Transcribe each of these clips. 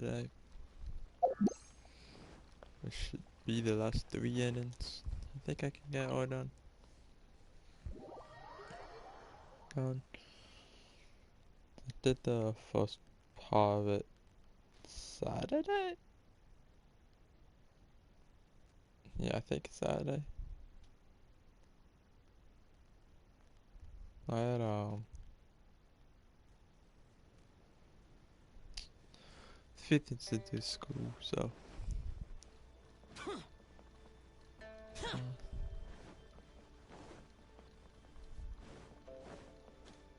today. Which should be the last 3 innings. I think I can get all done. Gone. I did the first part of it Saturday? Yeah, I think it's Saturday. I had fit into this school, so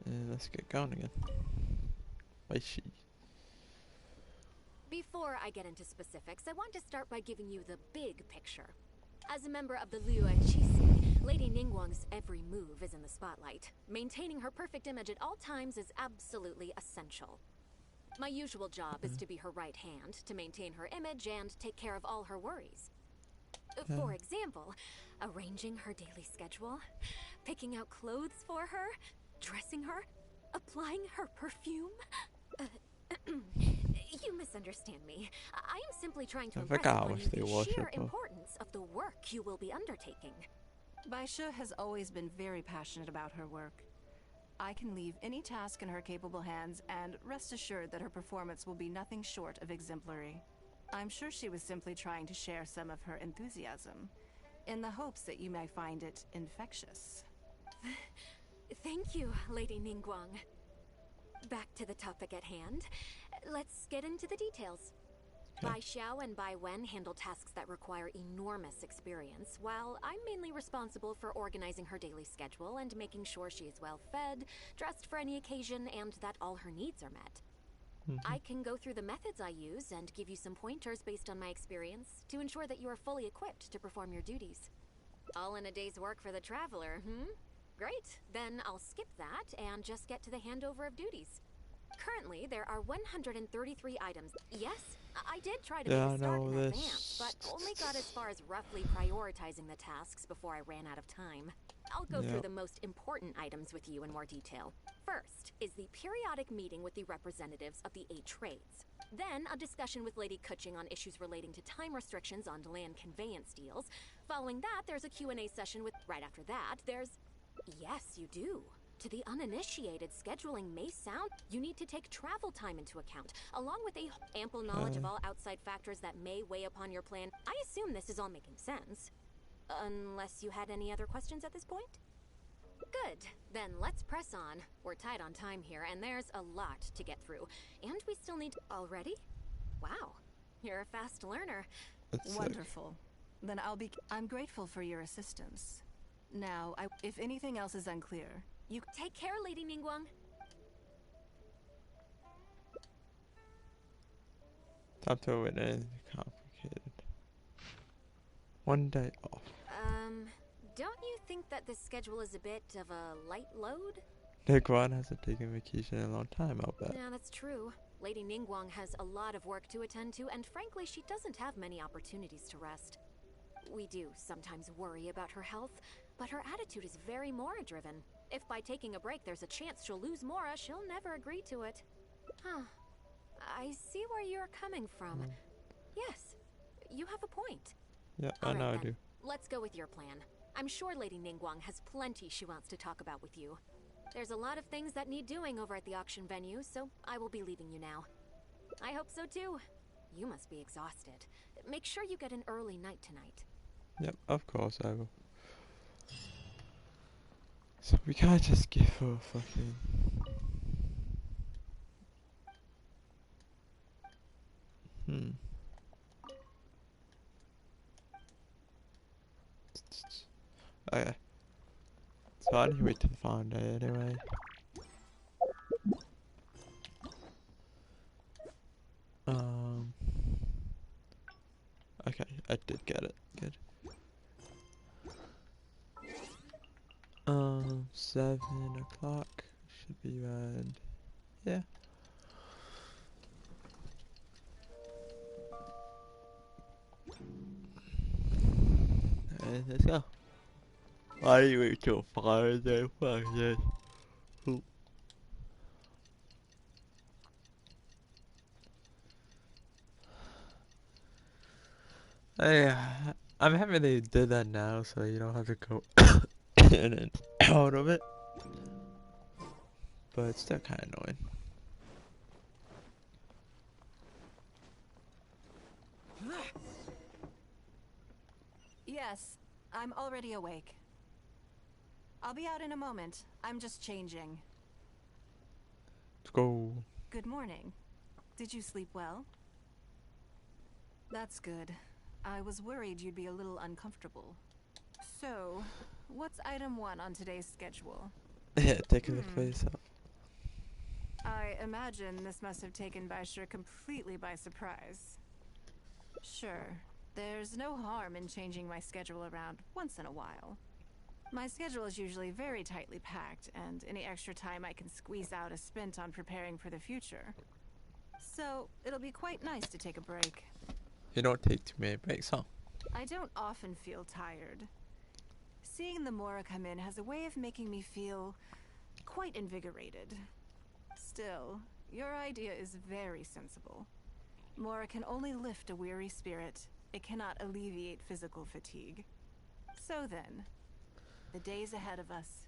and let's get going again. Bye, she. Before I get into specifics, I want to start by giving you the big picture. As a member of the Liu and Qixi, Lady Ningguang's every move is in the spotlight. Maintaining her perfect image at all times is absolutely essential. My usual job is to be her right hand, to maintain her image and take care of all her worries. For example, arranging her daily schedule, picking out clothes for her, dressing her, applying her perfume. You misunderstand me. I am simply trying to impress upon you the sheer importance of the work you will be undertaking. Baisha has always been very passionate about her work. I can leave any task in her capable hands and rest assured that her performance will be nothing short of exemplary. I'm sure she was simply trying to share some of her enthusiasm, in the hopes that you may find it infectious. Thank you, Lady Ningguang. Back to the topic at hand. Let's get into the details. Bai Xiao and Bai Wen handle tasks that require enormous experience, while I'm mainly responsible for organizing her daily schedule and making sure she is well fed, dressed for any occasion, and that all her needs are met. I can go through the methods I use and give you some pointers based on my experience to ensure that you are fully equipped to perform your duties. All in a day's work for the traveler, Great, then I'll skip that and just get to the handover of duties. Currently, there are 133 items. Yes, I did try to make a start in advance, but only got as far as roughly prioritizing the tasks before I ran out of time. I'll go through the most important items with you in more detail. First is the periodic meeting with the representatives of the 8 trades. Then a discussion with Lady Kuching on issues relating to time restrictions on land conveyance deals. Following that, there's a Q&A session with... Right after that, there's... Yes, you do. To the uninitiated, scheduling may sound... You need to take travel time into account, along with ample knowledge of all outside factors that may weigh upon your plan. I assume this is all making sense. Unless you had any other questions at this point? Good. Then let's press on. We're tight on time here, and there's a lot to get through. And we still need... Already? Wow. You're a fast learner. That's wonderful. Then I'm grateful for your assistance. Now, if anything else is unclear, you... Take care, Lady Ningguang. Time to win anything complicated. One day off. Don't you think that this schedule is a bit of a light load? Ningguang hasn't taken vacation in a long time, I'll bet. Yeah, that's true. Lady Ningguang has a lot of work to attend to, and frankly, she doesn't have many opportunities to rest. We do sometimes worry about her health, but her attitude is very Mora-driven. If by taking a break there's a chance she'll lose Mora, she'll never agree to it. Huh. I see where you're coming from. Yes, you have a point. Yeah, I know I do. Let's go with your plan. I'm sure Lady Ningguang has plenty she wants to talk about with you. There's a lot of things that need doing over at the auction venue, so I will be leaving you now. I hope so too. You must be exhausted. Make sure you get an early night tonight. Yep, of course I will. So we can't just give her fucking... Okay. So I need to wait till the following day anyway. Okay, I did get it. Good. 7 o'clock should be around. Yeah. Alright, let's go. Why do you wait till Friday? Fuck this. I'm happy they did that now, so you don't have to go in and out of it. But it's still kind of annoying. Yes, I'm already awake. I'll be out in a moment. I'm just changing. Let's go. Good morning. Did you sleep well? That's good. I was worried you'd be a little uncomfortable. So, what's item 1 on today's schedule? Yeah, taking the face off. I imagine this must have taken Baisha completely by surprise. Sure, there's no harm in changing my schedule around once in a while. My schedule is usually very tightly packed, and any extra time I can squeeze out is spent on preparing for the future. So, it'll be quite nice to take a break. You don't take too many breaks, huh? I don't often feel tired. Seeing the Mora come in has a way of making me feel quite invigorated. Still, your idea is very sensible. Mora can only lift a weary spirit. It cannot alleviate physical fatigue. So then, the days ahead of us.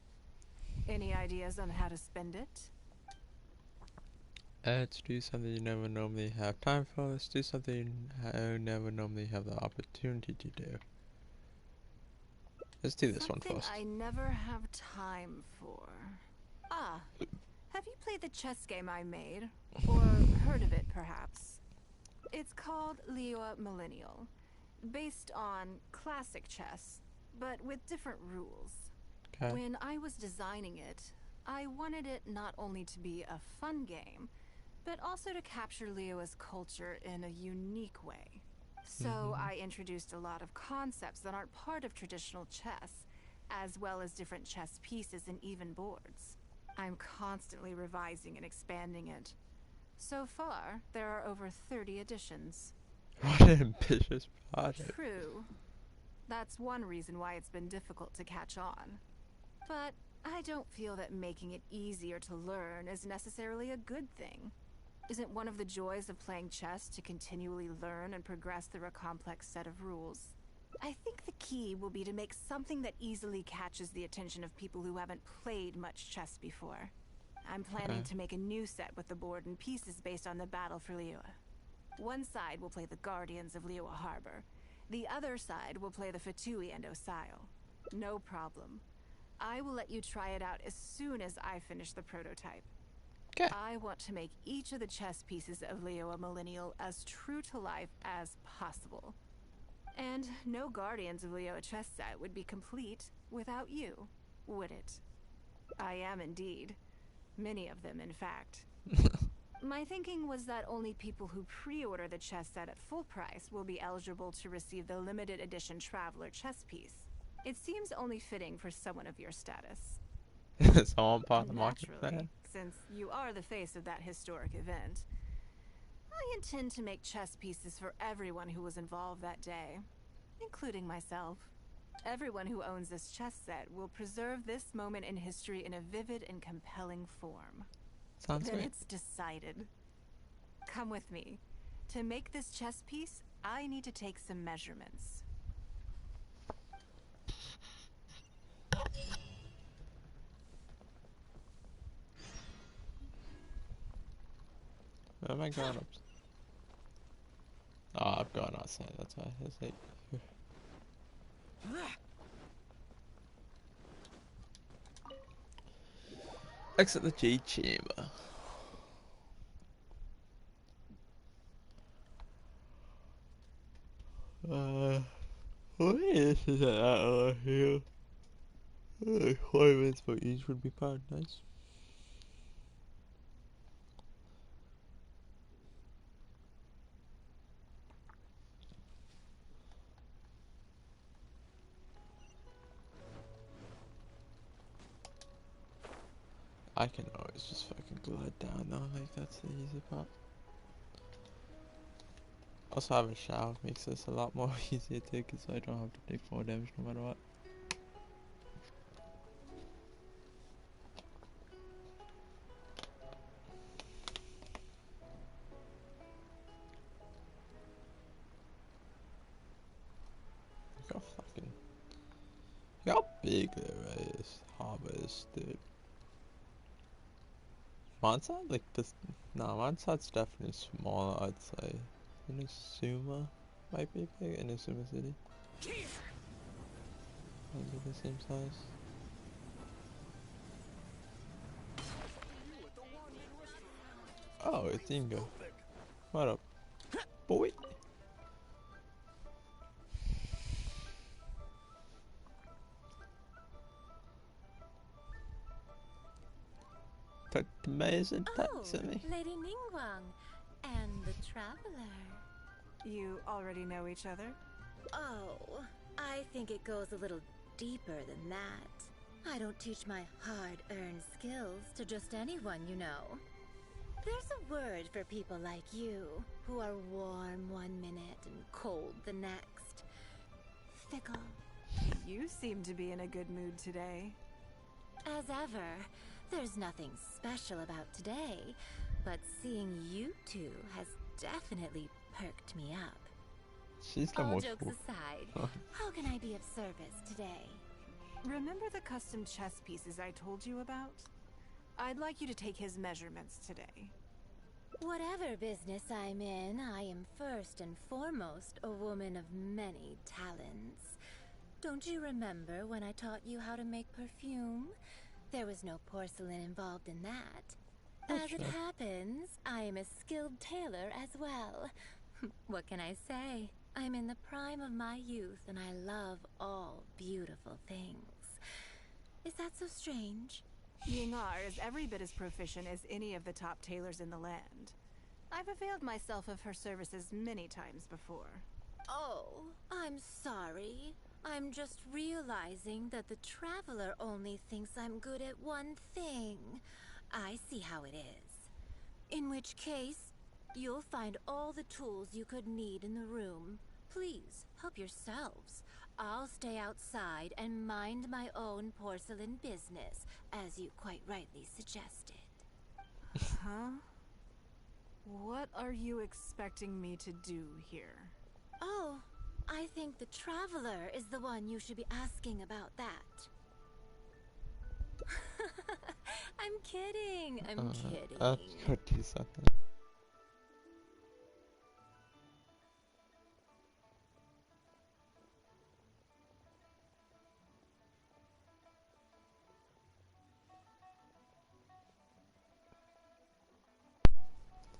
Any ideas on how to spend it? Let's do something you never normally have time for. Let's do something you never normally have the opportunity to do. Let's do this one Something first. I never have time for. Ah, have you played the chess game I made? Or heard of it, perhaps? It's called Liyue Millennial, based on classic chess, but with different rules. Okay. When I was designing it, I wanted it not only to be a fun game, but also to capture Liyue's culture in a unique way. So I introduced a lot of concepts that aren't part of traditional chess, as well as different chess pieces and even boards. I'm constantly revising and expanding it. So far, there are over 30 editions. What an ambitious project. True. That's one reason why it's been difficult to catch on. But I don't feel that making it easier to learn is necessarily a good thing. Isn't one of the joys of playing chess to continually learn and progress through a complex set of rules? I think the key will be to make something that easily catches the attention of people who haven't played much chess before. I'm planning to make a new set with the board and pieces based on the battle for Liyue. One side will play the Guardians of Liyue Harbor. The other side will play the Fatui and Osile. No problem. I will let you try it out as soon as I finish the prototype. Okay. I want to make each of the chess pieces of Liyue Millennial as true to life as possible. And no Guardians of Liyue chess set would be complete without you, would it? I am indeed. Many of them, in fact. My thinking was that only people who pre-order the chess set at full price will be eligible to receive the limited edition Traveler chess piece. It seems only fitting for someone of your status. It's all part of the market Naturally, plan. since you are the face of that historic event. I intend to make chess pieces for everyone who was involved that day, including myself. Everyone who owns this chess set will preserve this moment in history in a vivid and compelling form. Sounds Then great. it's decided. Come with me. To make this chess piece, I need to take some measurements. Where am I going up? Oh, I've gone outside. That's why I hesitate. Exit the G chamber. What is that out here? 5 minutes for each would be quite nice. I can always just fucking glide down though, like that's the easy part. Also having a shower makes this a lot more easier too, because I don't have to take more damage no matter what. Look how fucking. Look how big this harbor is, dude. Montserrat, like this. Nah, Montserrat's definitely smaller, I'd say. Inazuma might be big. Inazuma City. Might be the same size. Oh, it's Ingo. What up, boy? Took amazing touch to me. Lady Ningguang and the Traveler. You already know each other? Oh, I think it goes a little deeper than that. I don't teach my hard-earned skills to just anyone, you know. There's a word for people like you, who are warm one minute and cold the next. Fickle. You seem to be in a good mood today. As ever, there's nothing special about today, but seeing you two has definitely perked me up. She's the All most. jokes aside, how can I be of service today? Remember the custom chess pieces I told you about? I'd like you to take his measurements today. Whatever business I'm in, I am first and foremost a woman of many talents. Don't you remember when I taught you how to make perfume? There was no porcelain involved in that. As it happens, I am a skilled tailor as well. What can I say? I'm in the prime of my youth and I love all beautiful things. Is that so strange? Yingar is every bit as proficient as any of the top tailors in the land. I've availed myself of her services many times before. Oh, I'm sorry. I'm just realizing that the Traveler only thinks I'm good at one thing. I see how it is. In which case, you'll find all the tools you could need in the room. Please, help yourselves. I'll stay outside and mind my own porcelain business, as you quite rightly suggested. Huh? What are you expecting me to do here? Oh, I think the Traveler is the one you should be asking about that. I'm kidding. I'm kidding. I'll go do something.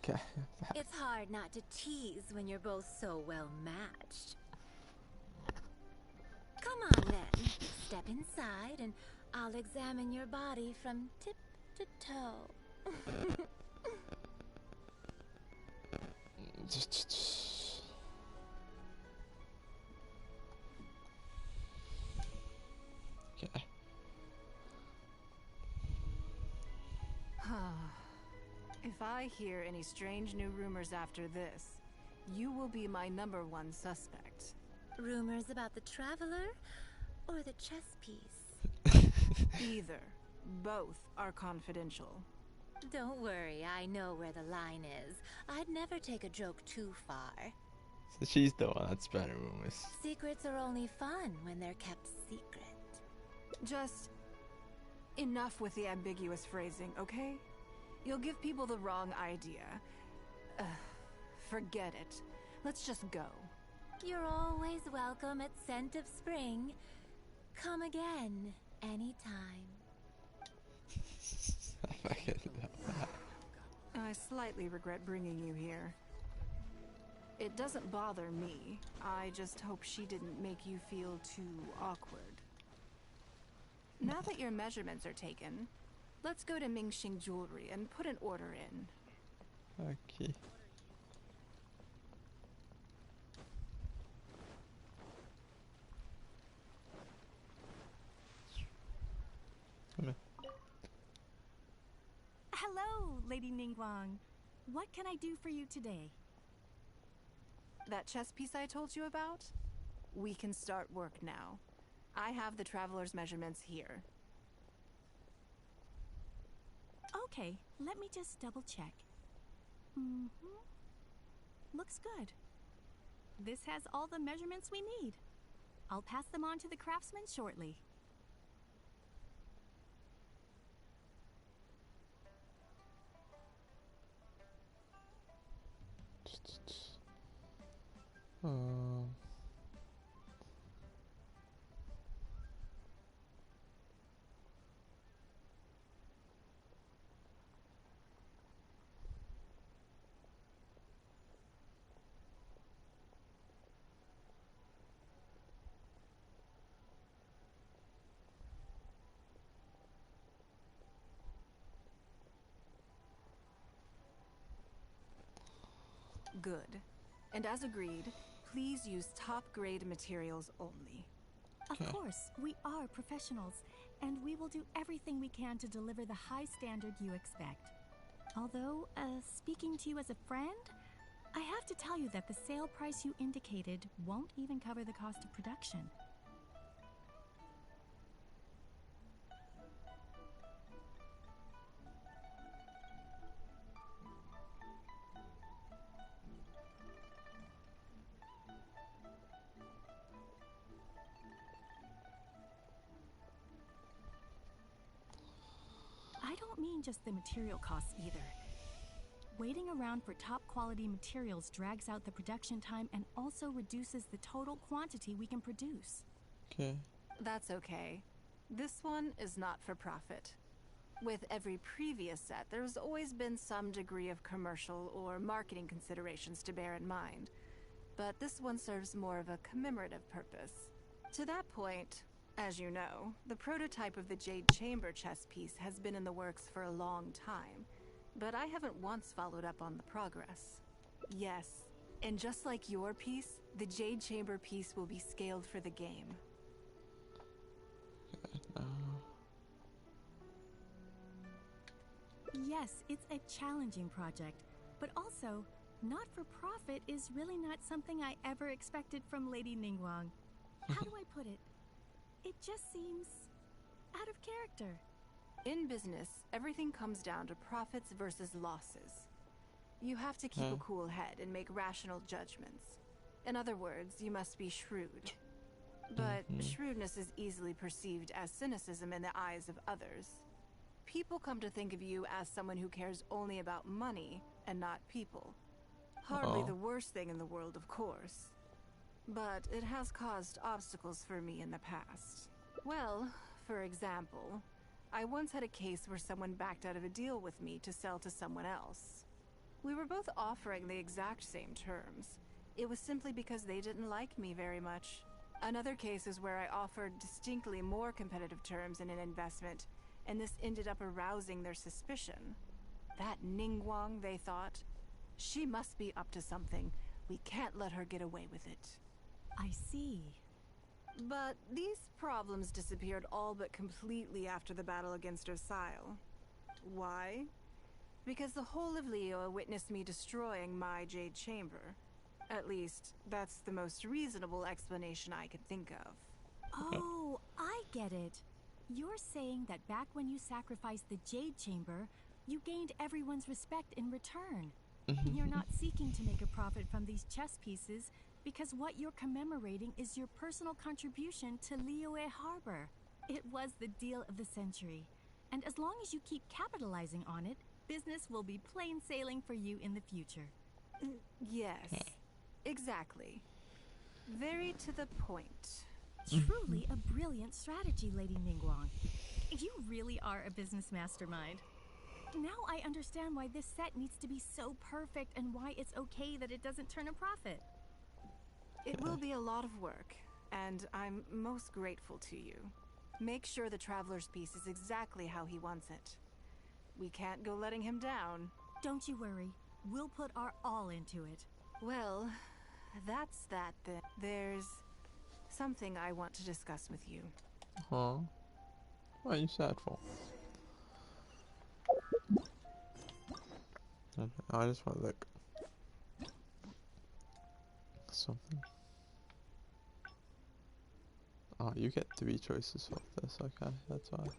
Okay. It's hard not to tease when you're both so well matched. Come on then, step inside and I'll examine your body from tip to toe. Okay. If I hear any strange new rumors after this, you will be my #1 suspect. Rumors about the Traveler or the chess piece? Either. Both are confidential. Don't worry, I know where the line is. I'd never take a joke too far. So she's the one that's spreading rumors. Secrets are only fun when they're kept secret. Just enough with the ambiguous phrasing, okay? You'll give people the wrong idea. Forget it. Let's just go. You're always welcome at Scent of Spring. Come again, anytime. I fucking love that. I slightly regret bringing you here. It doesn't bother me. I just hope she didn't make you feel too awkward. Now that your measurements are taken, let's go to Mingxing Jewelry and put an order in. Okay. Come here. Hello, Lady Ningguang. What can I do for you today? That chess piece I told you about? We can start work now. I have the Traveler's measurements here. Okay, let me just double check. Looks good. This has all the measurements we need. I'll pass them on to the craftsman shortly. Um, Good. And as agreed, please use top-grade materials only. Of course, we are professionals, and we will do everything we can to deliver the high standard you expect. Although, speaking to you as a friend, I have to tell you that the sale price you indicated won't even cover the cost of production. I don't mean just the material costs either. Waiting around for top quality materials drags out the production time and also reduces the total quantity we can produce. okay. That's okay. This one is not for profit. With every previous set, there's always been some degree of commercial or marketing considerations to bear in mind. But this one serves more of a commemorative purpose. To that point, as you know, the prototype of the Jade Chamber chess piece has been in the works for a long time, but I haven't once followed up on the progress. Yes, and just like your piece, the Jade Chamber piece will be scaled for the game. Yes, it's a challenging project, but also, not for profit is really not something I ever expected from Lady Ningguang. How do I put it? It just seems out of character. In business, everything comes down to profits versus losses. You have to keep a cool head and make rational judgments. In other words, you must be shrewd. But shrewdness is easily perceived as cynicism in the eyes of others. People come to think of you as someone who cares only about money and not people. Hardly the worst thing in the world, of course. But it has caused obstacles for me in the past. Well, for example, I once had a case where someone backed out of a deal with me to sell to someone else. We were both offering the exact same terms. It was simply because they didn't like me very much. Another case is where I offered distinctly more competitive terms in an investment, and this ended up arousing their suspicion. That Ningguang, they thought. She must be up to something. We can't let her get away with it. I see. But these problems disappeared all but completely after the battle against Osile. Why? Because the whole of Liyue witnessed me destroying my Jade Chamber. At least, that's the most reasonable explanation I could think of. Oh, I get it. You're saying that back when you sacrificed the Jade Chamber, you gained everyone's respect in return. You're not seeking to make a profit from these chess pieces because what you're commemorating is your personal contribution to Liyue Harbor. It was the deal of the century. And as long as you keep capitalizing on it, business will be plain sailing for you in the future. Yes, exactly. Very to the point. Truly a brilliant strategy, Lady Ningguang. You really are a business mastermind. Now I understand why this set needs to be so perfect and why it's okay that it doesn't turn a profit. It will be a lot of work, and I'm most grateful to you. Make sure the Traveler's piece is exactly how he wants it. We can't go letting him down. Don't you worry. We'll put our all into it. Well, that's that then. There's something I want to discuss with you. Huh? What are you sad for? I just want to look. Something. Oh, you get 3 choices of this, okay, that's fine.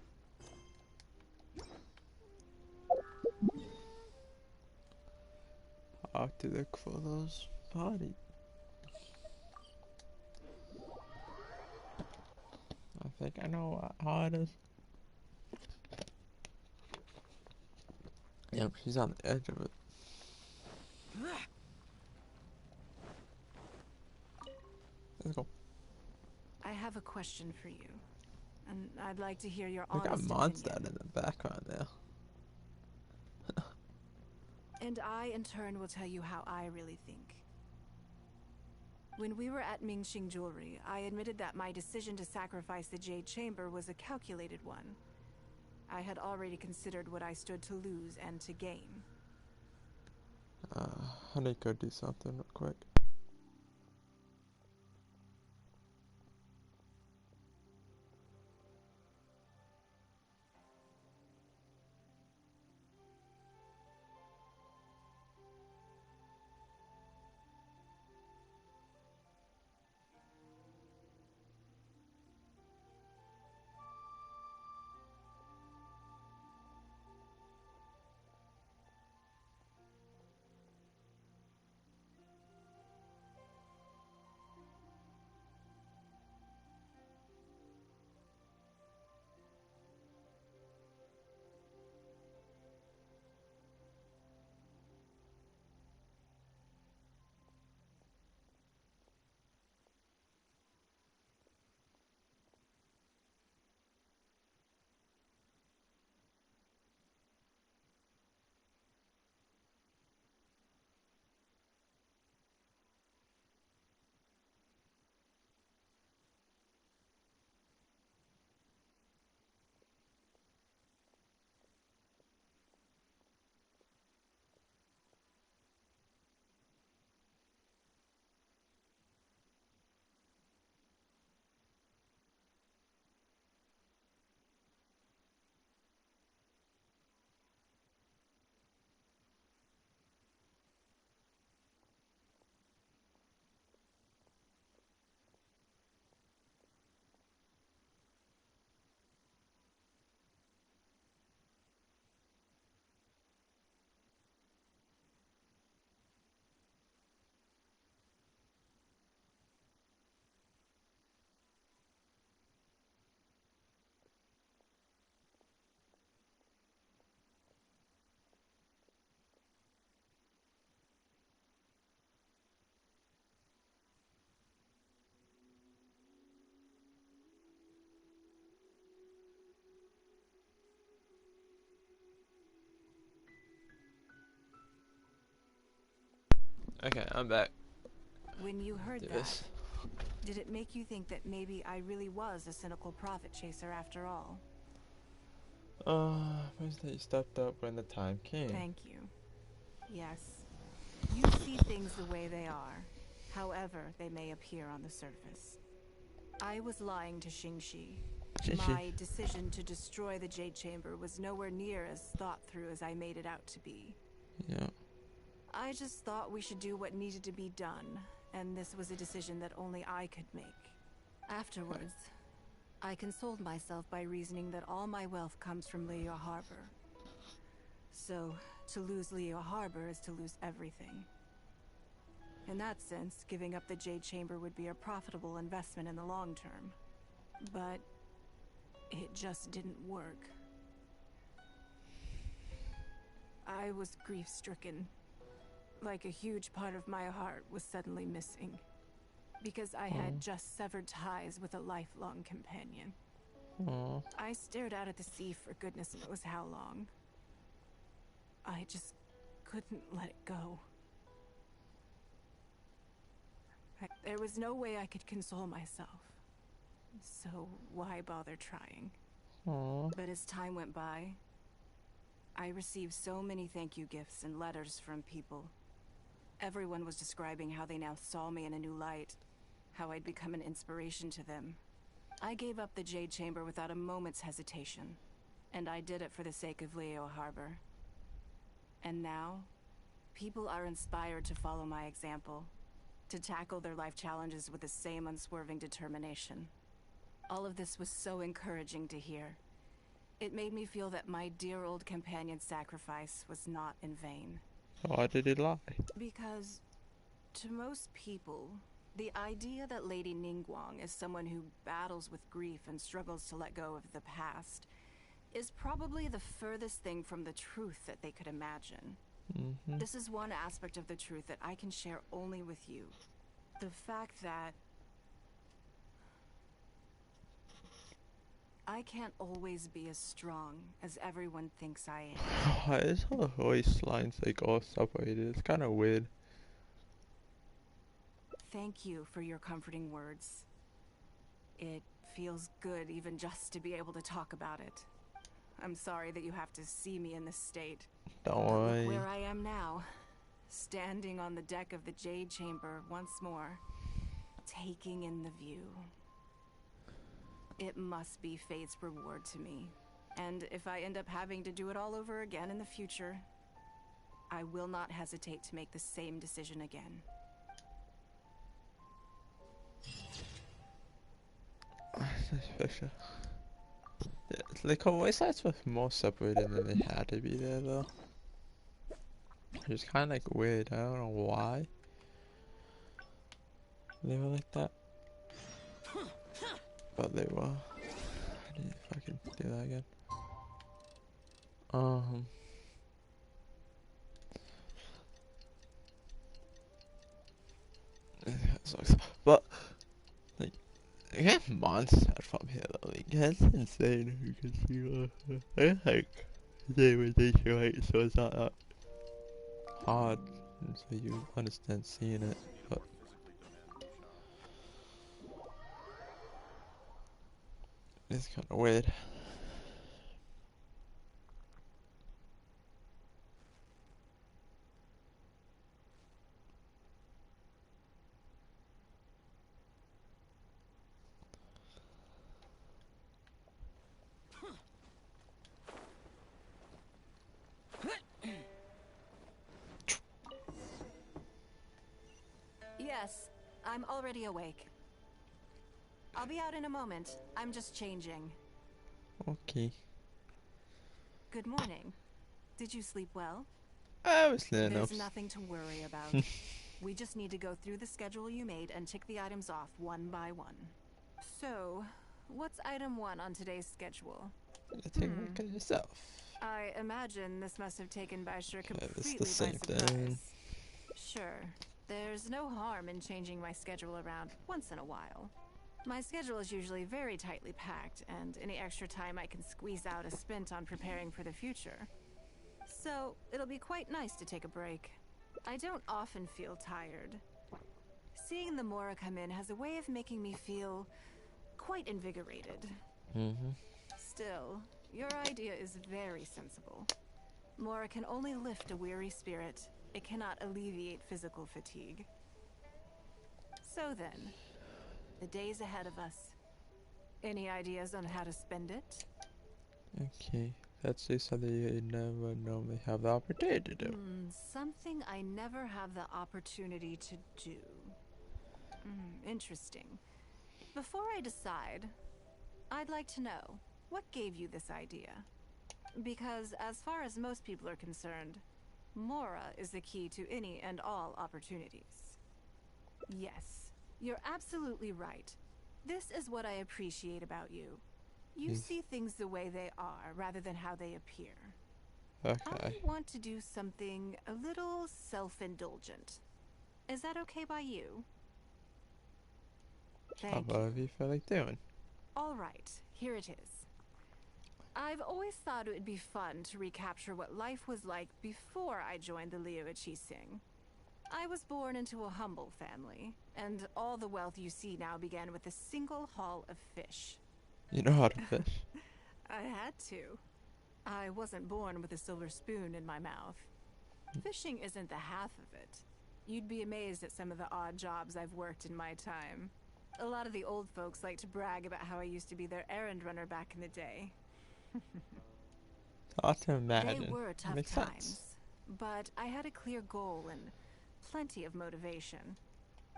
I have to look for those party. think I know how it is. Yep, she's on the edge of it. Let's go. I have a question for you, and I'd like to hear your We got honest Mondstadt opinion. in the background there. And I, in turn, will tell you how I really think. When we were at Mingxing Jewelry, I admitted that my decision to sacrifice the Jade Chamber was a calculated one. I had already considered what I stood to lose and to gain. I need to go do something real quick. Okay, I'm back. When you heard Do that, this. did it make you think that maybe I really was a cynical profit chaser after all? First that you stepped up when the time came. Thank you. Yes. You see things the way they are, however they may appear on the surface. I was lying to Xingxi. My decision to destroy the Jade Chamber was nowhere near as thought through as I made it out to be. Yeah. I just thought we should do what needed to be done, and this was a decision that only I could make. Afterwards, I consoled myself by reasoning that all my wealth comes from Leo Harbor. So, to lose Leo Harbor is to lose everything. In that sense, giving up the Jade Chamber would be a profitable investment in the long term. But it just didn't work. I was grief-stricken. Like a huge part of my heart was suddenly missing. Because I had just severed ties with a lifelong companion. I stared out at the sea for goodness knows how long. I just couldn't let it go. There was no way I could console myself. So why bother trying? But as time went by, I received so many thank you gifts and letters from people. Everyone was describing how they now saw me in a new light, how I'd become an inspiration to them. I gave up the Jade Chamber without a moment's hesitation, and I did it for the sake of Leo Harbor. And now, people are inspired to follow my example, to tackle their life challenges with the same unswerving determination. All of this was so encouraging to hear. It made me feel that my dear old companion's sacrifice was not in vain. Why did he lie? Because, to most people, The idea that Lady Ningguang is someone who battles with grief and struggles to let go of the past is probably the furthest thing from the truth that they could imagine. This is one aspect of the truth that I can share only with you. The fact that I can't always be as strong as everyone thinks I am. Why is her voice lines like all separated? It's kind of weird. Thank you for your comforting words. It feels good even just to be able to talk about it. I'm sorry that you have to see me in this state. Don't But worry. look where I am now, standing on the deck of the Jade Chamber once more, taking in the view. It must be fate's reward to me. And if I end up having to do it all over again in the future, I will not hesitate to make the same decision again. Suspicious. Yeah, it's like her voice lines were more separated than they had to be there though. It's kind of like weird. I don't know why they were like that, but they were. I need to fucking do that again. That sucks. But like, I get monster from here though. Like, that's insane. You can see, I like the imitation right, so it's not that hard, and so you understand seeing it. But it's kind of weird. Yes, I'm already awake. I'll be out in a moment. I'm just changing. Okay. Good morning. Did you sleep well? I was enough. There's nothing to worry about. We just need to go through the schedule you made and tick the items off one by one. So, what's item 1 on today's schedule? Take a look at yourself. I imagine this must have taken Baisher Okay, it's completely the same by surprise. thing. Sure, there's no harm in changing my schedule around once in a while. My schedule is usually very tightly packed, and any extra time I can squeeze out is spent on preparing for the future. So, it'll be quite nice to take a break. I don't often feel tired. Seeing the Mora come in has a way of making me feel quite invigorated. Still, your idea is very sensible. Mora can only lift a weary spirit. It cannot alleviate physical fatigue. So then, the days ahead of us. Any ideas on how to spend it? Okay, that's just something you never normally have the opportunity to do. Something I never have the opportunity to do. Interesting. Before I decide, I'd like to know, what gave you this idea? Because as far as most people are concerned, Mora is the key to any and all opportunities. Yes, you're absolutely right. This is what I appreciate about you. You see things the way they are, rather than how they appear. Okay. I want to do something a little self-indulgent. Is that okay by you? Thank you. Whatever you feel like doing. All right, here it is. I've always thought it would be fun to recapture what life was like before I joined the Liuichi Sing. I was born into a humble family, and all the wealth you see now began with a single haul of fish. You know how to fish. I had to. I wasn't born with a silver spoon in my mouth. Fishing isn't the half of it. You'd be amazed at some of the odd jobs I've worked in my time. A lot of the old folks like to brag about how I used to be their errand runner back in the day. Hard to imagine. They were tough Makes times, sense. but I had a clear goal and plenty of motivation.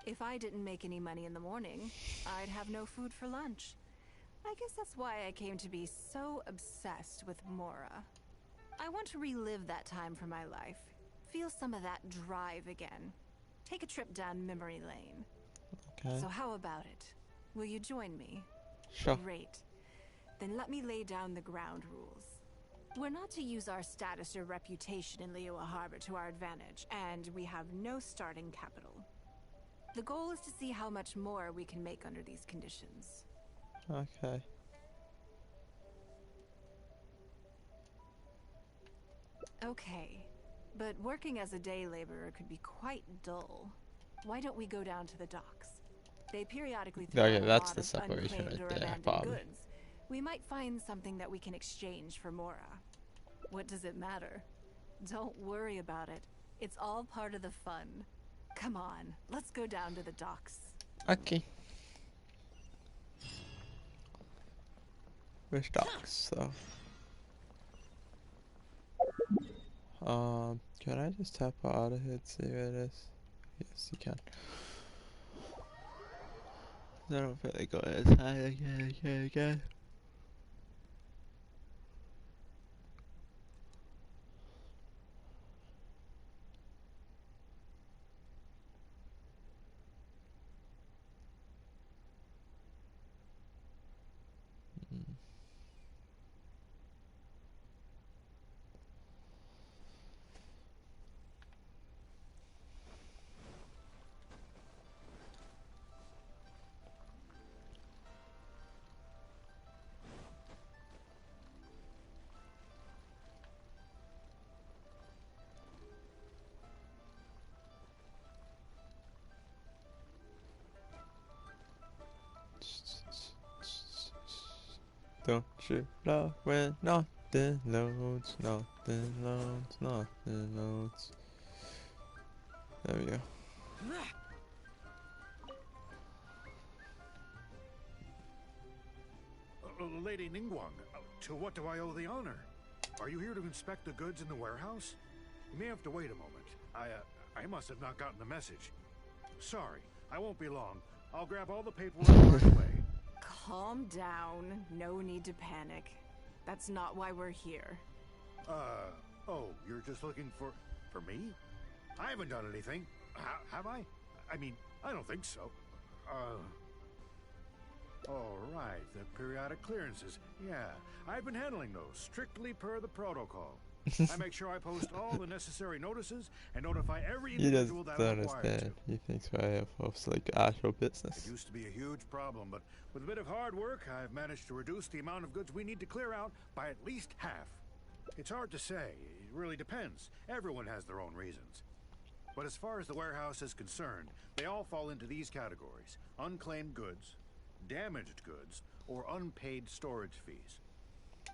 If I didn't make any money in the morning, I'd have no food for lunch. I guess that's why I came to be so obsessed with Mora. I want to relive that time for my life. Feel some of that drive again. Take a trip down memory lane. Okay. So how about it? Will you join me? Sure. Great. Then let me lay down the ground rules. We're not to use our status or reputation in Liyue Harbor to our advantage, and we have no starting capital. The goal is to see how much more we can make under these conditions. Okay. Okay, but working as a day laborer could be quite dull. Why don't we go down to the docks? They periodically throw Okay, in a that's lot the of separation unclaimed or right there, abandoned probably. goods. We might find something that we can exchange for Mora. What does it matter? Don't worry about it. It's all part of the fun. Come on, let's go down to the docks. Okay. Which docks, though? Can I just tap out of here and see where it is? Yes, you can. I don't feel like going as high again. Don't you love when nothing loads, nothing loads, nothing loads. There we go. Lady Ningguang, to what do I owe the honor? Are you here to inspect the goods in the warehouse? You may have to wait a moment. I must have not gotten the message. Sorry, I won't be long. I'll grab all the paperwork right away. Calm down. No need to panic. That's not why we're here. Oh, you're just looking for me? I haven't done anything. Have I? I mean, I don't think so. All right, the periodic clearances. Yeah, I've been handling those, strictly per the protocol. I make sure I post all the necessary notices and notify every He individual doesn't that I'm required to. understand. He thinks I have like actual business. It used to be a huge problem, but with a bit of hard work, I've managed to reduce the amount of goods we need to clear out by at least half. It's hard to say. It really depends. Everyone has their own reasons. But as far as the warehouse is concerned, they all fall into these categories: unclaimed goods, damaged goods, or unpaid storage fees.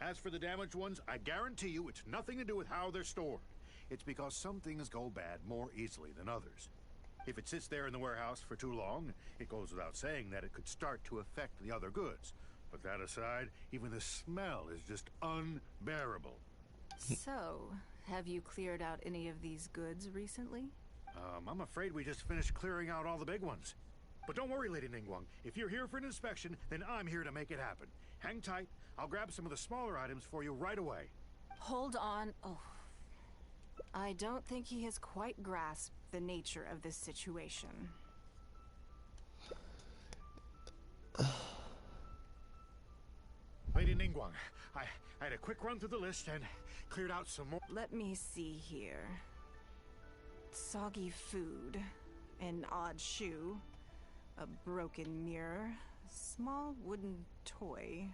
As for the damaged ones, I guarantee you it's nothing to do with how they're stored. It's because some things go bad more easily than others. If it sits there in the warehouse for too long, it goes without saying that it could start to affect the other goods. But that aside, even the smell is just unbearable. So, have you cleared out any of these goods recently? I'm afraid we just finished clearing out all the big ones. But don't worry, Lady Ningguang. If you're here for an inspection, then I'm here to make it happen. Hang tight. I'll grab some of the smaller items for you right away. Hold on. Oh. I don't think he has quite grasped the nature of this situation. Lady Ningguang, I had a quick run through the list and cleared out some more. Let me see here. Soggy food, an odd shoe, a broken mirror, a small wooden toy.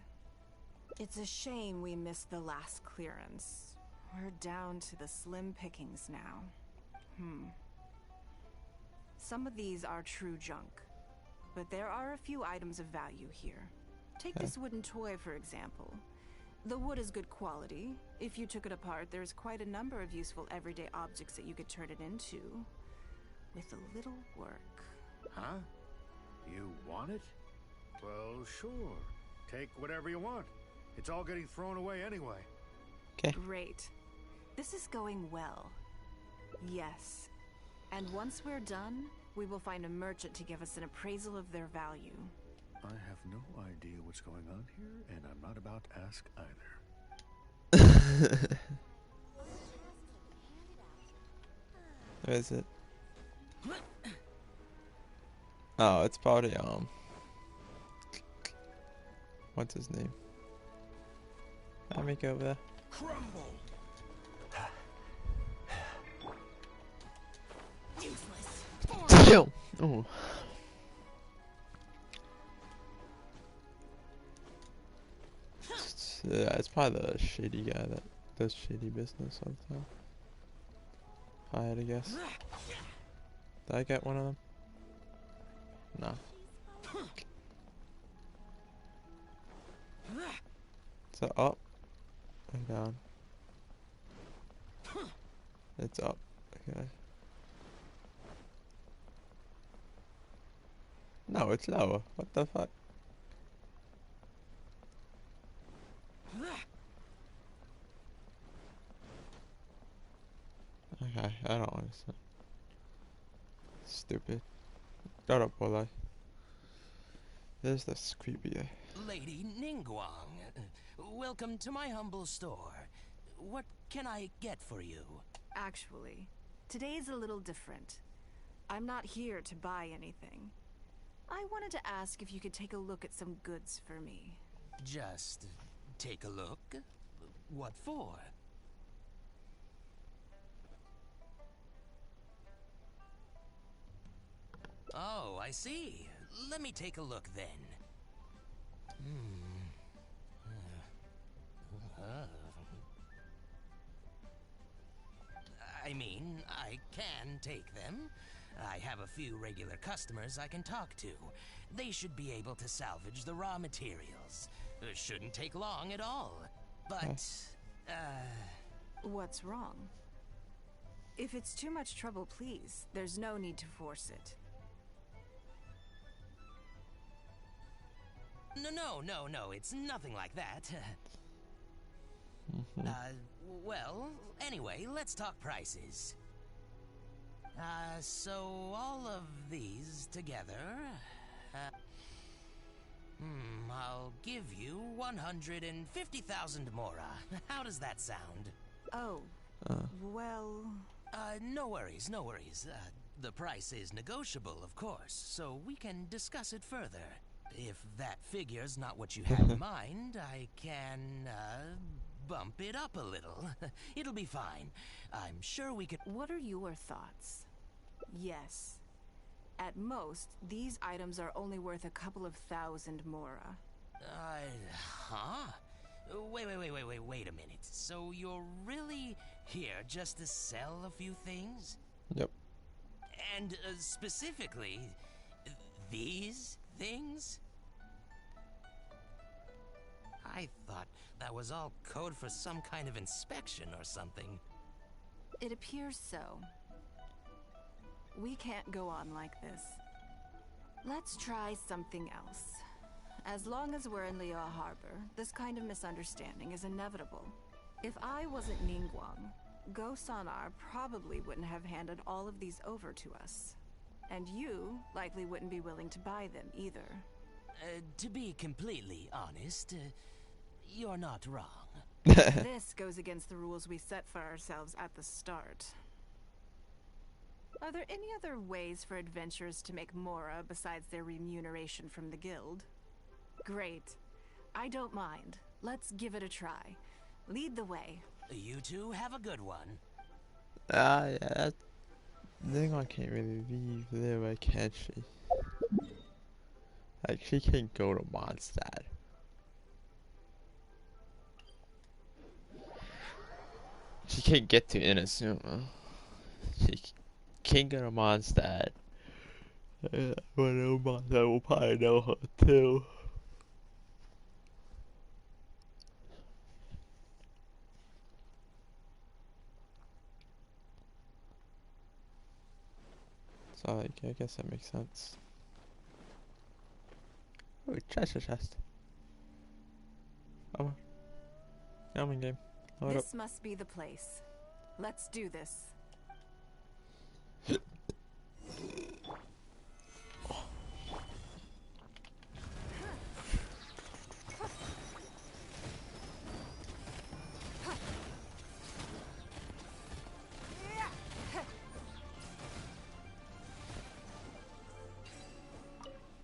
It's a shame we missed the last clearance. We're down to the slim pickings now. Some of these are true junk, but there are a few items of value here. Take this wooden toy, for example. The wood is good quality. If you took it apart, there's quite a number of useful everyday objects that you could turn it into. With a little work. Huh? You want it? Well, sure. Take whatever you want. It's all getting thrown away anyway. Okay. Great. This is going well. Yes. And once we're done, we will find a merchant to give us an appraisal of their value. I have no idea what's going on here, and I'm not about to ask either. Where is it? Oh, it's probably what's his name? Let me go over there. Crumble. Damn. Oh. Yeah, it's probably the shady guy that does shady business all the time. If I had to guess. Did I get one of them? No. Is that up? And down. It's up. Okay. No, it's lower. What the fuck? Okay, I don't understand. Stupid. Shut up, Walleye. There's this creepy guy. Lady Ningguang, welcome to my humble store. What can I get for you? Actually, today's a little different. I'm not here to buy anything. I wanted to ask if you could take a look at some goods for me. Just take a look? What for? Oh, I see. Let me take a look then. I mean, I can take them. I have a few regular customers I can talk to. They should be able to salvage the raw materials. It shouldn't take long at all. But, What's wrong? If it's too much trouble, please, there's no need to force it. No, it's nothing like that. Well, anyway, let's talk prices. So all of these together, I'll give you 150,000 mora. How does that sound? Oh, well... No worries. The price is negotiable, of course, so we can discuss it further. If that figure's not what you had in mind, I can, bump it up a little. It'll be fine. I'm sure we could... What are your thoughts? Yes. At most, these items are only worth a couple of thousand mora. Huh? Wait a minute. So you're really here just to sell a few things? Yep. And, specifically, these things? I thought that was all code for some kind of inspection or something. It appears so. We can't go on like this. Let's try something else. As long as we're in Liyue Harbor, this kind of misunderstanding is inevitable. If I wasn't Ningguang, Go Sonar probably wouldn't have handed all of these over to us. And you likely wouldn't be willing to buy them either. To be completely honest, you're not wrong. This goes against the rules we set for ourselves at the start. Are there any other ways for adventurers to make mora besides their remuneration from the guild? Great. I don't mind. Let's give it a try. Lead the way. You two have a good one. Yeah, that Ningguang can't really leave there, right, can she? Like, she can't go to Mondstadt. She can't get to Inazuma. She can't go to Mondstadt. Well, Mondstadt will probably know her too. So, like, I guess that makes sense. Oh, treasure chest. Come on. Come in, game. Hold up. This must be the place. Let's do this.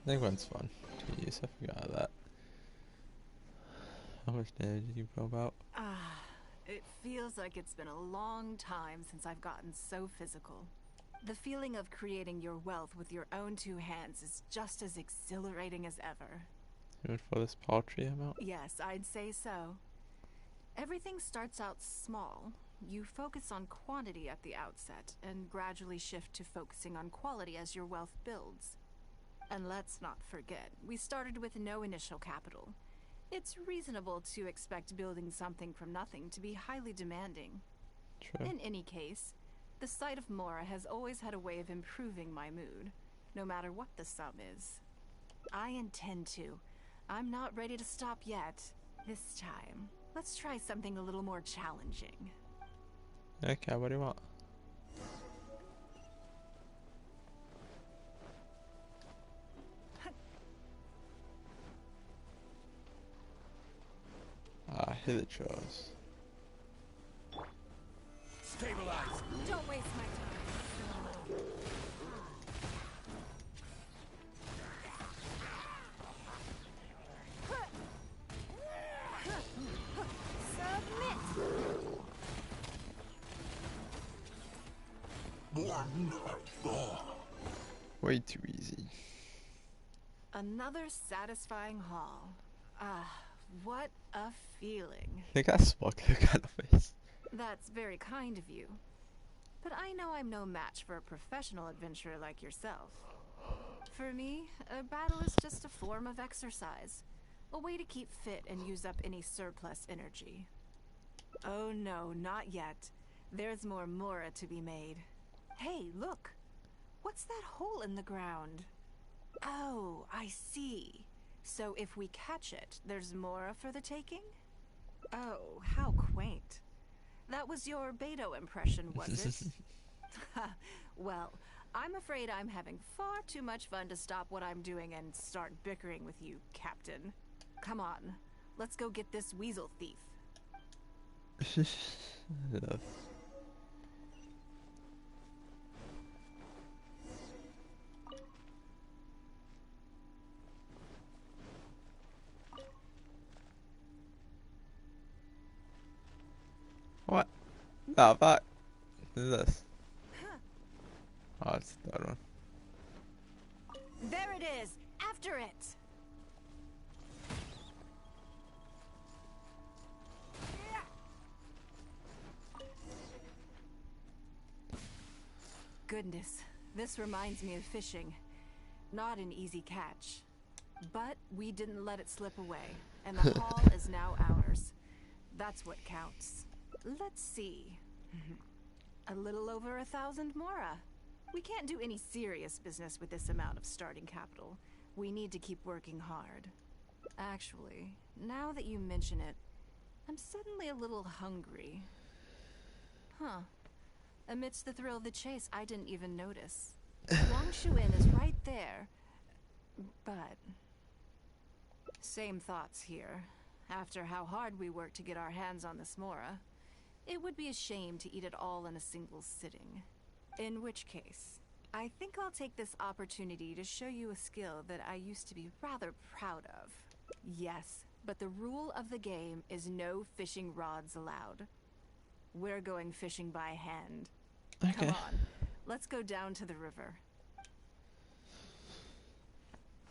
Ningguang's fun to use. I forgot that. How much damage did you probe out? It feels like it's been a long time since I've gotten so physical. The feeling of creating your wealth with your own two hands is just as exhilarating as ever. Even for this paltry amount? Yes, I'd say so. Everything starts out small. You focus on quantity at the outset, and gradually shift to focusing on quality as your wealth builds. And let's not forget, we started with no initial capital. It's reasonable to expect building something from nothing to be highly demanding. True. In any case, the sight of Mora has always had a way of improving my mood, no matter what the sum is. I intend to. I'm not ready to stop yet. This time, let's try something a little more challenging. Okay, what do you want? Hit the chose. Stabilize! Don't waste my time. Way too easy. Another satisfying haul. What a feeling. They got smug look on the face. That's very kind of you. But I know I'm no match for a professional adventurer like yourself. For me, a battle is just a form of exercise. A way to keep fit and use up any surplus energy. Oh no, not yet. There's more Mora to be made. Hey, look! What's that hole in the ground? Oh, I see. So if we catch it, there's Mora for the taking? Oh, how quaint. That was your Beto impression, was it? Well, I'm afraid I'm having far too much fun to stop what I'm doing and start bickering with you, Captain. Come on, let's go get this weasel thief. Yeah. What? No, but what is this? Oh, it's the other one. There it is! After it! Goodness, this reminds me of fishing. Not an easy catch. But we didn't let it slip away, and the haul is now ours. That's what counts. Let's see. A little over 1,000 Mora. We can't do any serious business with this amount of starting capital. We need to keep working hard. Actually, now that you mention it, I'm suddenly a little hungry. Huh. Amidst the thrill of the chase, I didn't even notice. Longshu Inn is right there. But... same thoughts here. After how hard we worked to get our hands on this Mora, it would be a shame to eat it all in a single sitting. In which case, I think I'll take this opportunity to show you a skill that I used to be rather proud of. Yes, but the rule of the game is no fishing rods allowed. We're going fishing by hand. Okay. Come on, let's go down to the river.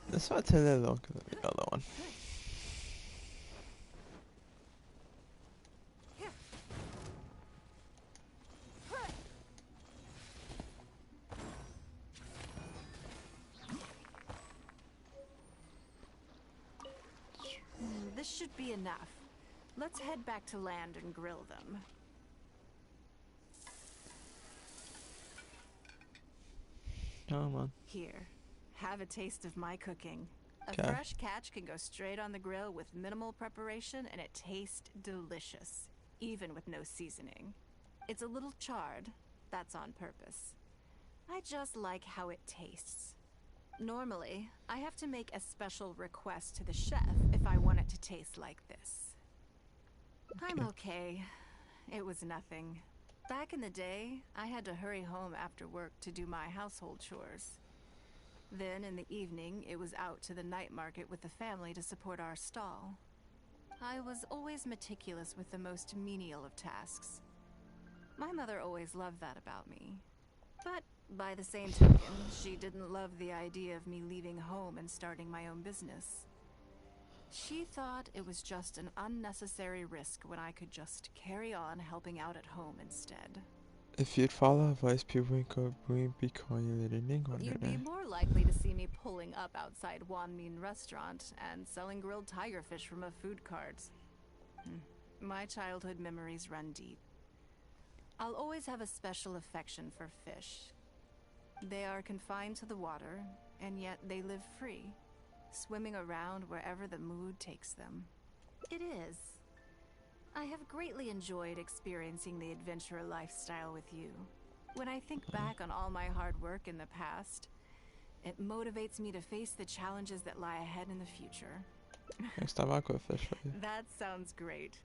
This one's a little longer than the other one. This should be enough. Let's head back to land and grill them. Come on. Here, have a taste of my cooking. A Okay. fresh catch can go straight on the grill with minimal preparation and it tastes delicious, even with no seasoning. It's a little charred, that's on purpose. I just like how it tastes. Normally, I have to make a special request to the chef if I want it to taste like this. I'm okay. It was nothing. Back in the day, I had to hurry home after work to do my household chores. Then, in the evening, it was out to the night market with the family to support our stall. I was always meticulous with the most menial of tasks. My mother always loved that about me. But by the same token, she didn't love the idea of me leaving home and starting my own business. She thought it was just an unnecessary risk when I could just carry on helping out at home instead. If you'd follow advice, people wouldn't be calling you Lady Ningguang You'd today. be more likely to see me pulling up outside Wan Min restaurant and selling grilled tigerfish from a food cart. My childhood memories run deep. I'll always have a special affection for fish. They are confined to the water, and yet they live free, swimming around wherever the mood takes them. It is. I have greatly enjoyed experiencing the adventurer lifestyle with you. When I think back on all my hard work in the past, it motivates me to face the challenges that lie ahead in the future. Next time I'll go fish for you. That sounds great.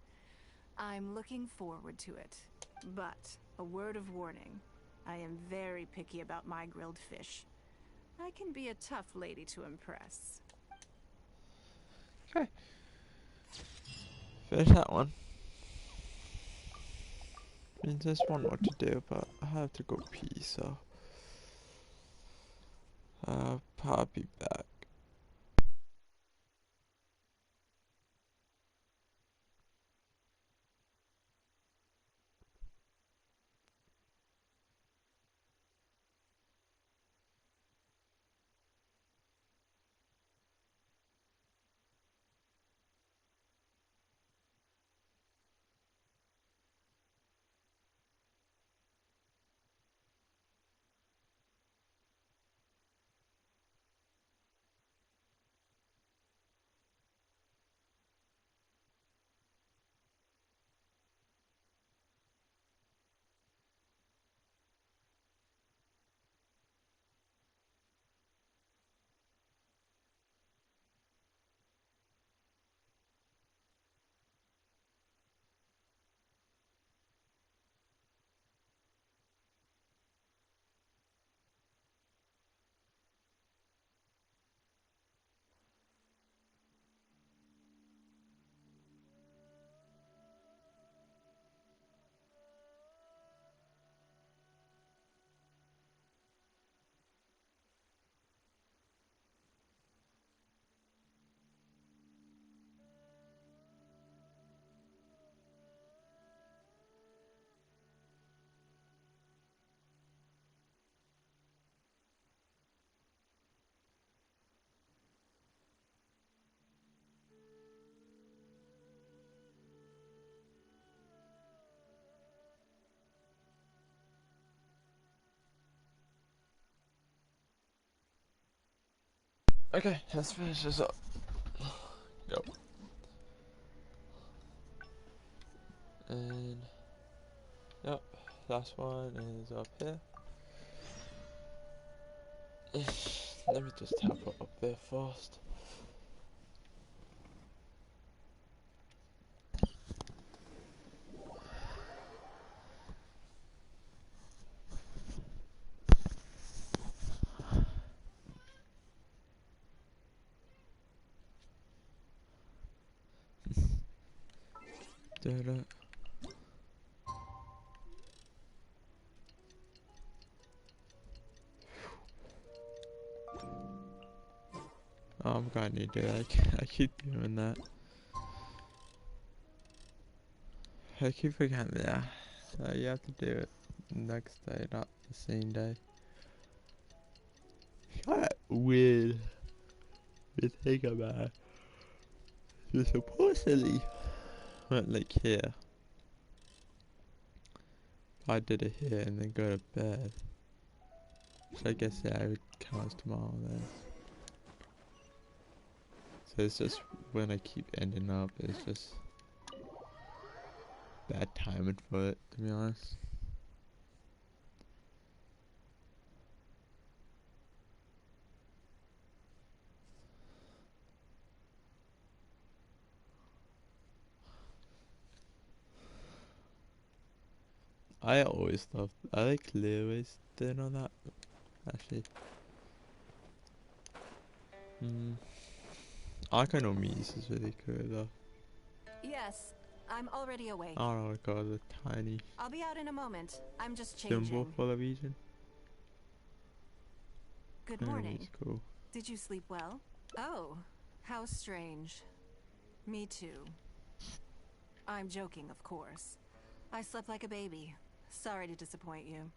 I'm looking forward to it. But, a word of warning, I am very picky about my grilled fish. I can be a tough lady to impress. Okay. Finish that one. There's just one more to do, but I have to go pee, so I'll be back. Okay, let's finish this up. Go. And yep, last one is up here. Let me just tap it up there first. Do that. Oh, I'm gonna need to do that. I keep doing that. I keep forgetting that. You have to do it next day, not the same day. What weird to think about. You supposedly went like here. I did it here and then go to bed. So I guess yeah, it would count as tomorrow then. So it's just when I keep ending up, it's just bad timing for it, to be honest. I always loved, I like Lewis, didn't know that, actually. Hmm. Economies is really cool though. Yes, I'm already awake. I don't know, it got a tiny I'll be out in a moment. I'm just symbol changing. for a reason. Good Anyways, morning. cool. Did you sleep well? Oh, how strange. Me too. I'm joking, of course. I slept like a baby. Sorry to disappoint you.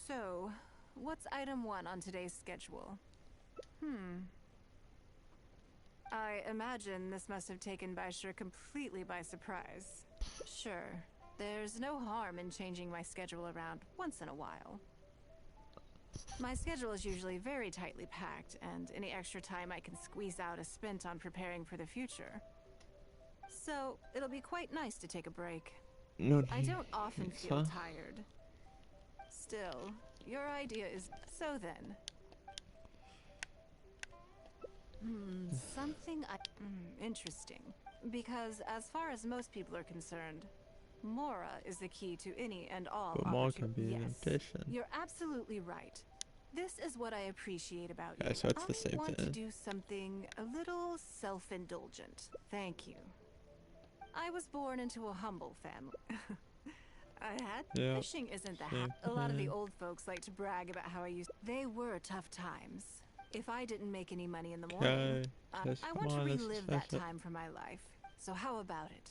So, what's item 1 on today's schedule? I imagine this must have taken Baisher completely by surprise. Sure, there's no harm in changing my schedule around once in a while. My schedule is usually very tightly packed, and any extra time I can squeeze out is spent on preparing for the future. So, it'll be quite nice to take a break. No, I don't often it's feel tired. Still, your idea is... So then... interesting. Because as far as most people are concerned, Mora is the key to any and all But more can be an Yes, addition. you're absolutely right. This is what I appreciate about you. Yeah, so it's the I same want to thing. do something a little self-indulgent. Thank you. I was born into a humble family. Fishing isn't the a lot of the old folks like to brag about how I used. They were tough times. If I didn't make any money in the morning, I want to relive that time for my life. So how about it?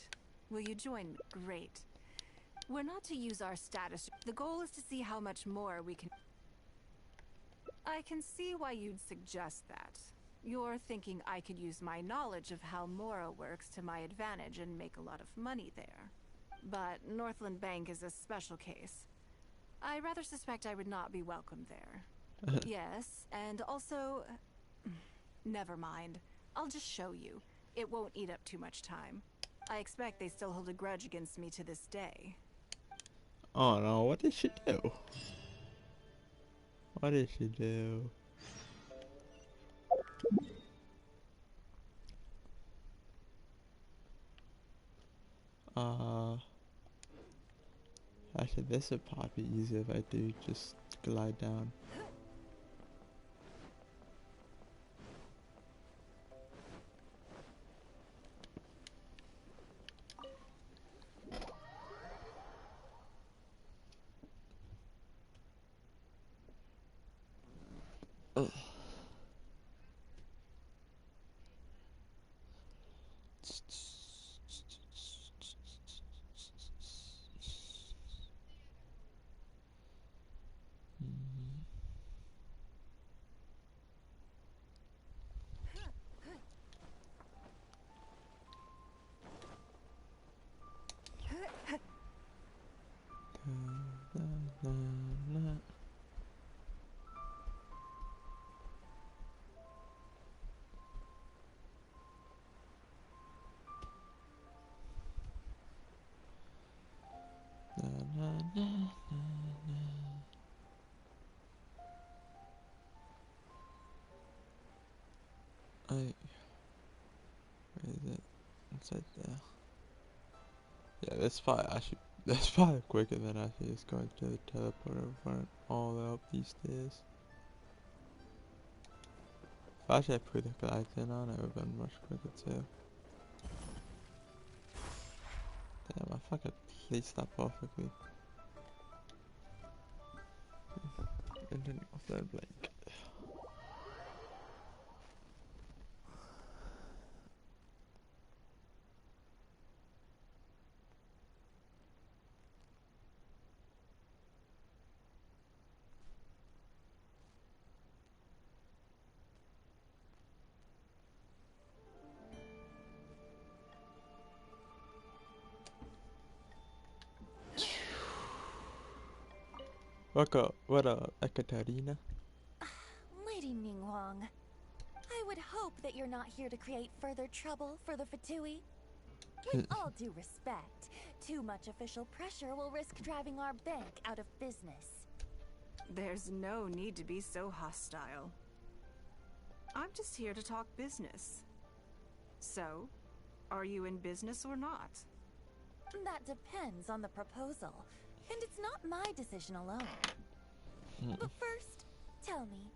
Will you join me? Great. We're not to use our status. The goal is to see how much more we can. I can see why you'd suggest that. You're thinking I could use my knowledge of how Mora works to my advantage and make a lot of money there. But Northland Bank is a special case. I rather suspect I would not be welcome there. Yes, and also... Never mind. I'll just show you. It won't eat up too much time. I expect they still hold a grudge against me to this day. Oh no, what did she do? What did she do? Actually this would probably be easier if I do just glide down. Ugh. Where is it? It's right there. Yeah, that's probably quicker than actually just going to the teleporter in front all the way up these stairs. If I actually put the glide in on, it would have been much quicker too. Damn, I fucking placed that perfectly. And then off that blank. What up, Ekaterina? Lady Ningguang, I would hope that you're not here to create further trouble for the Fatui. With all due respect, too much official pressure will risk driving our bank out of business. There's no need to be so hostile. I'm just here to talk business. So, are you in business or not? That depends on the proposal, and it's not my decision alone. But first, tell me,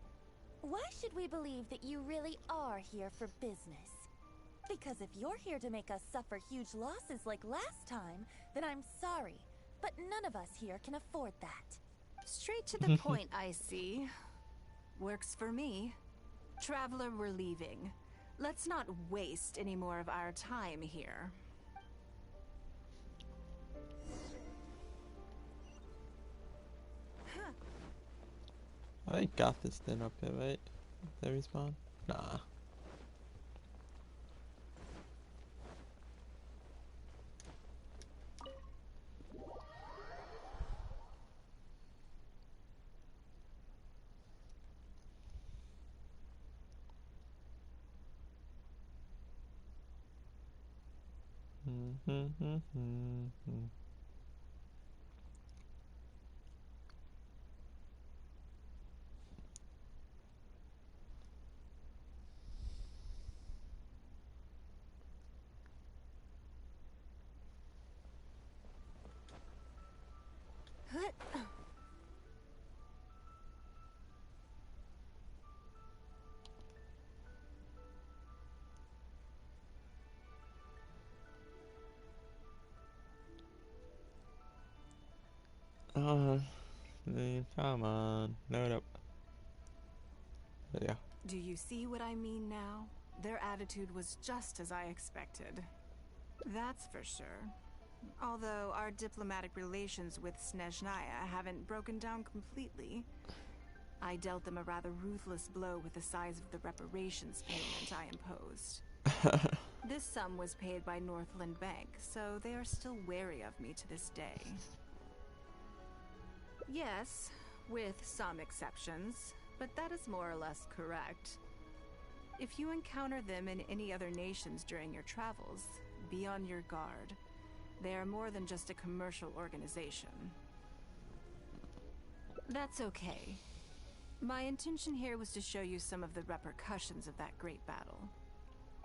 Why should we believe that you really are here for business? Because if you're here to make us suffer huge losses like last time, then I'm sorry, but none of us here can afford that. Straight to the point, I see. Works for me. Traveler, we're leaving. Let's not waste any more of our time here. I think Goth is then up here, right? They respawn? Nah. Come on. No. There you go. Do you see what I mean now? Their attitude was just as I expected. That's for sure. Although our diplomatic relations with Snezhnaya haven't broken down completely, I dealt them a rather ruthless blow with the size of the reparations payment I imposed. This sum was paid by Northland Bank, so they are still wary of me to this day. Yes, with some exceptions, but that is more or less correct. If you encounter them in any other nations during your travels, be on your guard. They are more than just a commercial organization. That's okay. My intention here was to show you some of the repercussions of that great battle.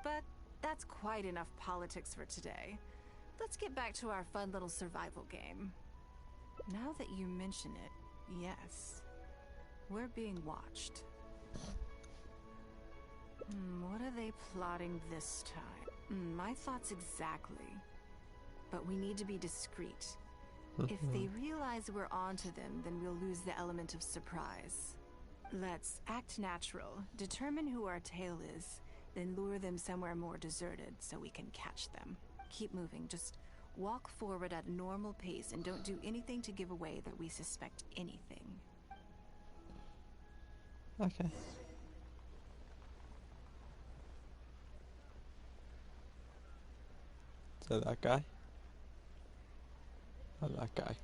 But that's quite enough politics for today. Let's get back to our fun little survival game. Now that you mention it, yes. We're being watched. What are they plotting this time? My thoughts exactly. But we need to be discreet. If they realize we're onto them, then we'll lose the element of surprise. Let's act natural, determine who our tail is, then lure them somewhere more deserted so we can catch them. Keep moving, just walk forward at a normal pace and don't do anything to give away that we suspect anything. Okay. So that guy? Oh, that guy.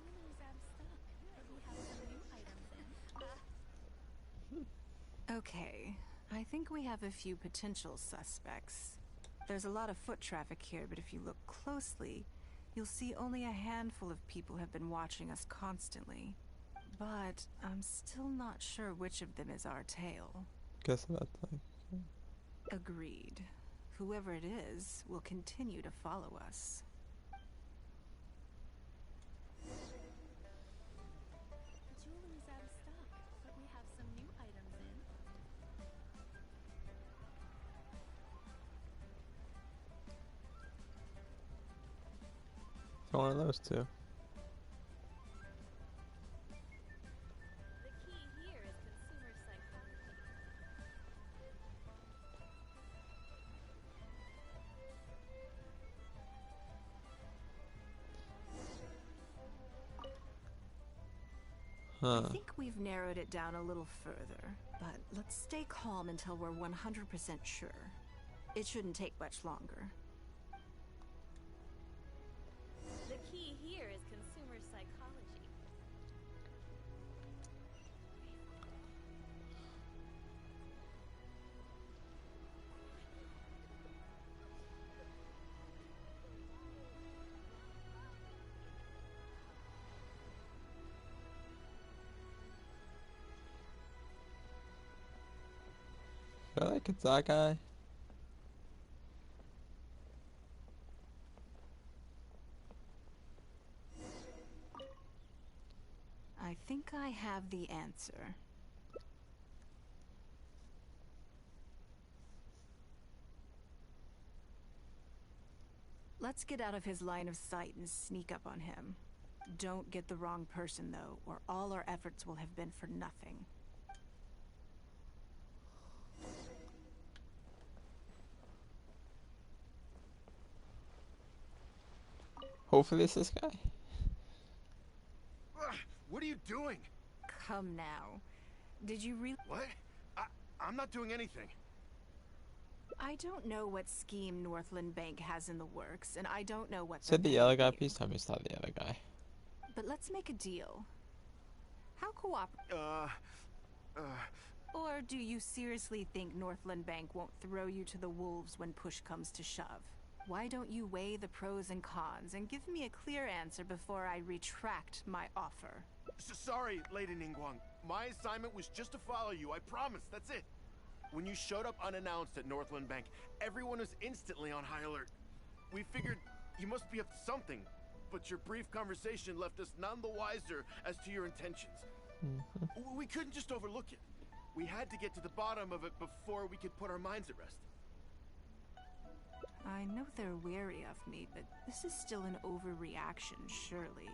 Jewelry's out of stock, but we have some new items in. Okay, I think we have a few potential suspects. There's a lot of foot traffic here, but if you look closely, you'll see only a handful of people have been watching us constantly. But I'm still not sure which of them is our tail. Guess that's like... Agreed. Whoever it is will continue to follow us. Jewelry's out of stock, but we have some new items in. It's one of those two. The key here is consumer psychology. Huh. I think we've narrowed it down a little further, but let's stay calm until we're 100% sure. It shouldn't take much longer. The key here is consumer psychology. I feel like it's that guy. I think I have the answer. Let's get out of his line of sight and sneak up on him. Don't get the wrong person, though, or all our efforts will have been for nothing. Hopefully it's this guy. Ugh, what are you doing? Come now. Did you really? What? I'm not doing anything. I don't know what scheme Northland Bank has in the works, and I don't know what. Said the yellow guy, please tell me it's not the other guy. But let's make a deal. How Or do you seriously think Northland Bank won't throw you to the wolves when push comes to shove? Why don't you weigh the pros and cons and give me a clear answer before I retract my offer? Sorry, Lady Ningguang. My assignment was just to follow you, I promise, that's it. When you showed up unannounced at Northland Bank, everyone was instantly on high alert. We figured you must be up to something, but your brief conversation left us none the wiser as to your intentions. We couldn't just overlook it. We had to get to the bottom of it before we could put our minds at rest. I know they're wary of me, but this is still an overreaction, surely.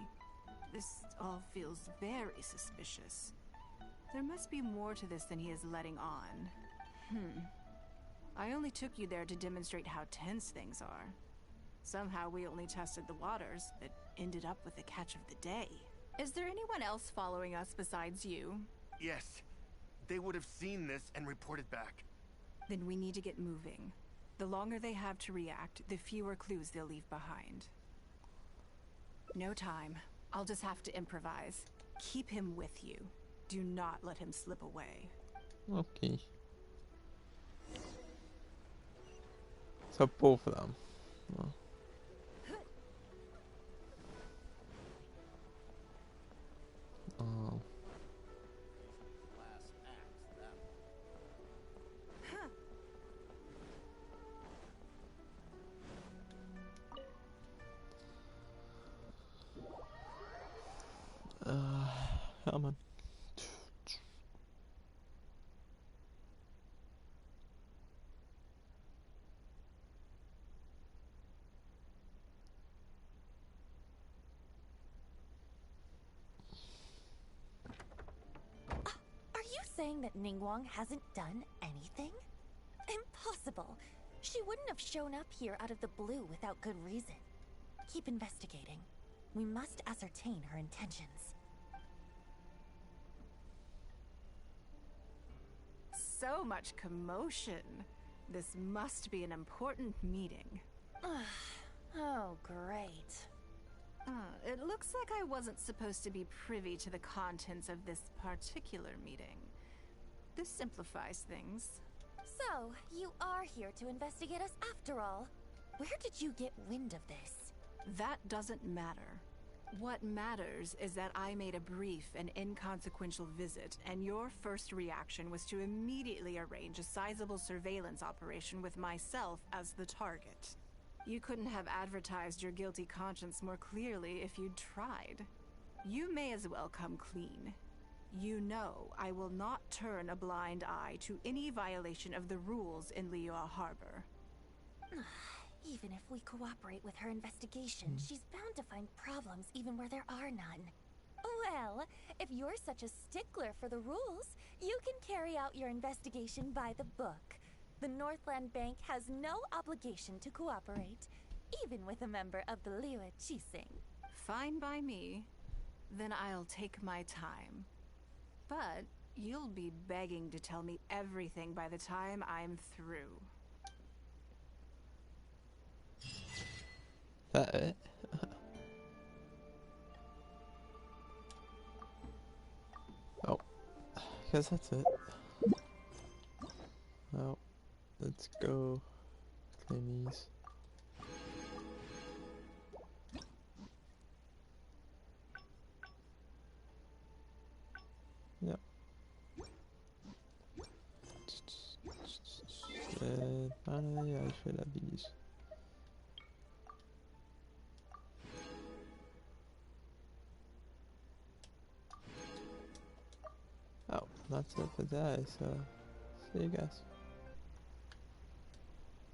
This all feels very suspicious. There must be more to this than he is letting on. I only took you there to demonstrate how tense things are. Somehow we only tested the waters, but ended up with the catch of the day. Is there anyone else following us besides you? Yes. They would have seen this and reported back. Then we need to get moving. The longer they have to react, the fewer clues they'll leave behind. No time. I'll just have to improvise. Keep him with you. Do not let him slip away. Okay. So both of them. Oh. Oh. Come on. Are you saying that Ningguang hasn't done anything? Impossible. She wouldn't have shown up here out of the blue without good reason. Keep investigating. We must ascertain her intentions. So much commotion. This must be an important meeting. Oh, great. It looks like I wasn't supposed to be privy to the contents of this particular meeting. This simplifies things. So, you are here to investigate us after all. Where did you get wind of this? That doesn't matter. What matters is that I made a brief and inconsequential visit, and your first reaction was to immediately arrange a sizable surveillance operation with myself as the target. You couldn't have advertised your guilty conscience more clearly if you'd tried. You may as well come clean. You know I will not turn a blind eye to any violation of the rules in Liyue Harbor. Even if we cooperate with her investigation, she's bound to find problems even where there are none. Well, if you're such a stickler for the rules, you can carry out your investigation by the book. The Northland Bank has no obligation to cooperate, even with a member of the Liyue Qixing. Fine by me. Then I'll take my time. But you'll be begging to tell me everything by the time I'm through. Is that it? Oh, I guess that's it. Well, let's go clean these. Yep. Finally, I should have these. that's it for today, so see you guys.